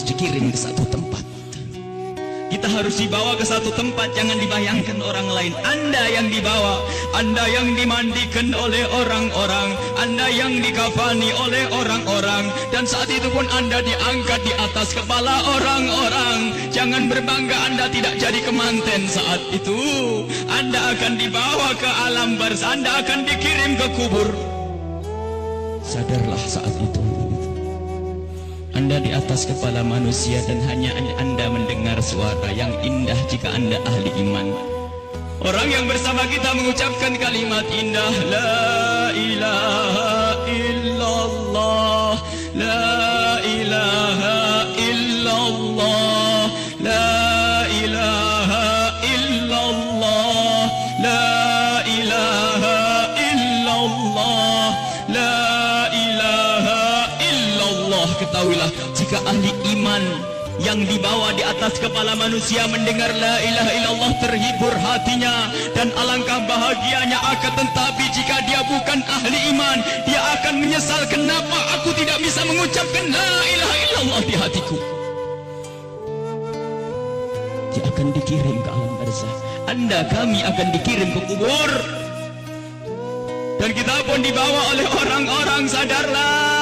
dikirim ke satu tempat. Kita harus dibawa ke satu tempat, jangan dibayangkan orang lain. Anda yang dibawa, Anda yang dimandikan oleh orang-orang, Anda yang dikafani oleh orang-orang, dan saat itu pun Anda diangkat di atas kepala orang-orang. Jangan berbangga Anda tidak jadi kemanten saat itu. Anda akan dibawa ke alam barzah, Anda akan dikirim ke kubur. Sadarlah saat itu Anda di atas kepala manusia dan hanya Anda mendengar suara yang indah jika Anda ahli iman. Orang yang bersama kita mengucapkan kalimat indah, La ilaha illallah, La ilaha illallah, La ilaha illallah, La ilaha illallah, La ilaha illallah. Ketahuilah, jika ahli iman yang dibawa di atas kepala manusia mendengar la ilaha illallah, terhibur hatinya dan alangkah bahagianya. Akan tetapi jika dia bukan ahli iman, dia akan menyesal, kenapa aku tidak bisa mengucapkan la ilaha illallah di hatiku. Dia akan dikirim ke alam barzah. Anda, kami akan dikirim ke kubur, dan kita pun dibawa oleh orang-orang. Sadarlah.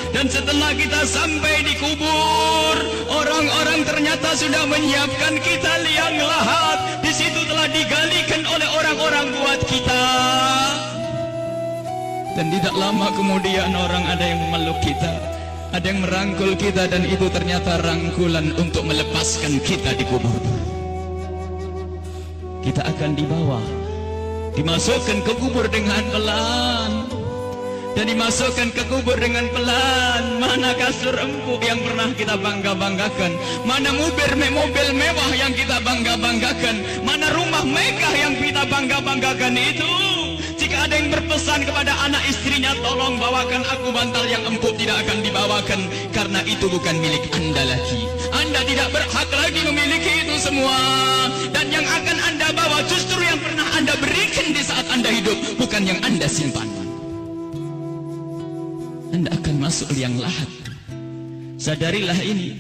Dan setelah kita sampai di kubur, orang-orang ternyata sudah menyiapkan kita liang lahat. Di situ telah digalikan oleh orang-orang buat kita. Dan tidak lama kemudian orang ada yang memeluk kita, ada yang merangkul kita, dan itu ternyata rangkulan untuk melepaskan kita di kubur. Kita akan dibawa, dimasukkan ke kubur dengan pelan. Dan dimasukkan ke kubur dengan pelan. Mana kasur empuk yang pernah kita bangga-banggakan? Mana mobil mewah yang kita bangga-banggakan? Mana rumah megah yang kita bangga-banggakan itu? Jika ada yang berpesan kepada anak istrinya, tolong bawakan aku bantal yang empuk, tidak akan dibawakan, karena itu bukan milik Anda lagi. Anda tidak berhak lagi memiliki itu semua. Dan yang akan Anda bawa justru yang pernah Anda berikan di saat Anda hidup, bukan yang Anda simpan. Anda akan masuk liang lahat. Sadarilah ini.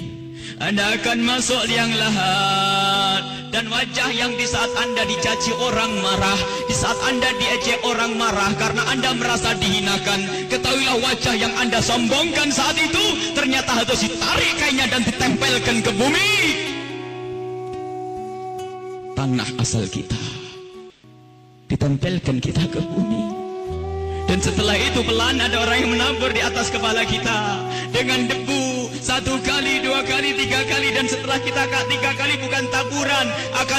Anda akan masuk liang lahat. Dan wajah yang di saat Anda dicaci orang marah, di saat Anda diejek orang marah karena Anda merasa dihinakan, ketahuilah wajah yang Anda sombongkan saat itu ternyata harus ditarik kainnya dan ditempelkan ke bumi. Tanah asal kita ditempelkan kita ke bumi. Dan setelah itu pelan ada orang yang menabur di atas kepala kita dengan debu, 1 kali, 2 kali, 3 kali, dan setelah kita 3 kali bukan taburan,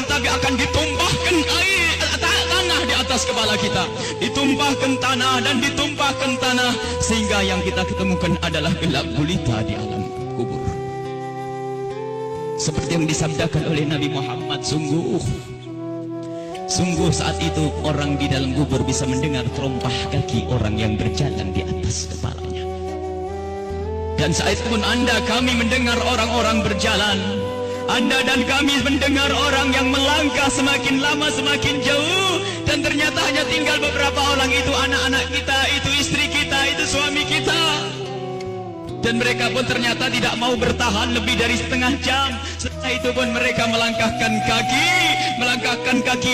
tapi akan ditumpahkan air tanah di atas kepala kita, ditumpahkan tanah dan ditumpahkan tanah, sehingga yang kita ketemukan adalah gelap gulita di alam kubur. Seperti yang disabdakan oleh Nabi Muhammad, sungguh saat itu orang di dalam kubur bisa mendengar terompah kaki orang yang berjalan di atas kepalanya. Dan saat itu pun Anda, kami mendengar orang-orang berjalan. Anda dan kami mendengar orang yang melangkah semakin lama semakin jauh. Dan ternyata hanya tinggal beberapa orang, itu anak-anak kita, itu istri kita, itu suami kita. Dan mereka pun ternyata tidak mau bertahan lebih dari setengah jam. Setelah itu pun mereka melangkahkan kaki,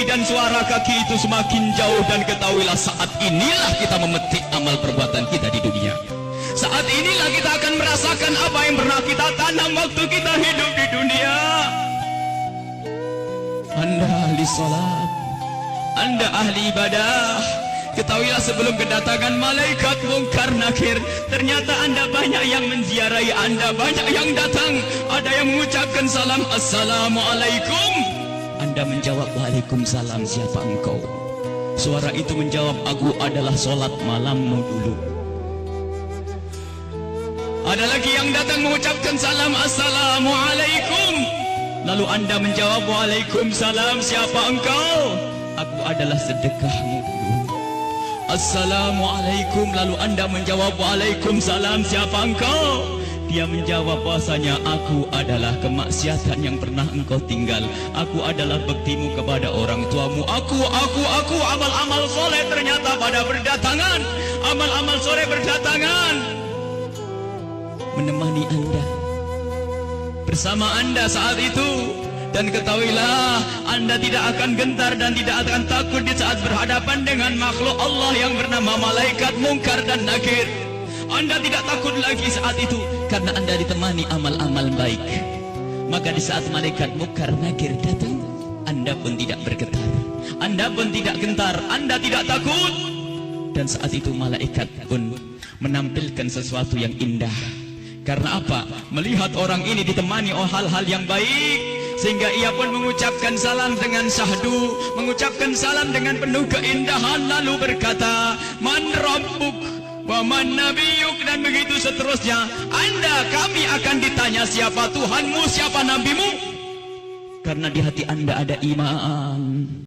dan suara kaki itu semakin jauh. Dan ketahuilah, saat inilah kita memetik amal perbuatan kita di dunia. Saat inilah kita akan merasakan apa yang pernah kita tanam waktu kita hidup di dunia. Anda ahli salat, Anda ahli ibadah, ketahuilah sebelum kedatangan malaikat mungkar nakir, ternyata Anda banyak yang menziarahi Anda, banyak yang datang. Ada yang mengucapkan salam, Assalamualaikum. Anda menjawab, Waalaikumsalam, siapa engkau? Suara itu menjawab, aku adalah solat malammu dulu. Ada lagi yang datang mengucapkan salam, Assalamualaikum. Lalu Anda menjawab, Waalaikumsalam, siapa engkau? Aku adalah sedekahmu dulu. Assalamualaikum. Lalu Anda menjawab, Waalaikumsalam, siapa engkau? Dia menjawab bahasanya, aku adalah kemaksiatan yang pernah engkau tinggal. Aku adalah baktimu kepada orang tuamu. Aku, amal-amal soleh ternyata pada berdatangan. Amal-amal soleh berdatangan menemani Anda. bersama Anda saat itu. Dan ketahuilah, Anda tidak akan gentar dan tidak akan takut di saat berhadapan dengan makhluk Allah yang bernama malaikat Munkar dan Nakir. Anda tidak takut lagi saat itu karena Anda ditemani amal-amal baik. Maka di saat malaikat Munkar Nakir datang, Anda pun tidak bergetar, Anda pun tidak gentar, Anda tidak takut. Dan saat itu malaikat pun menampilkan sesuatu yang indah. Karena apa? Melihat orang ini ditemani oleh hal-hal yang baik, sehingga ia pun mengucapkan salam dengan syahdu, mengucapkan salam dengan penuh keindahan, lalu berkata, Man Rabbuk wa man nabiyuk, dan begitu seterusnya. Anda, kami akan ditanya siapa Tuhanmu, siapa nabimu, karena di hati Anda ada iman.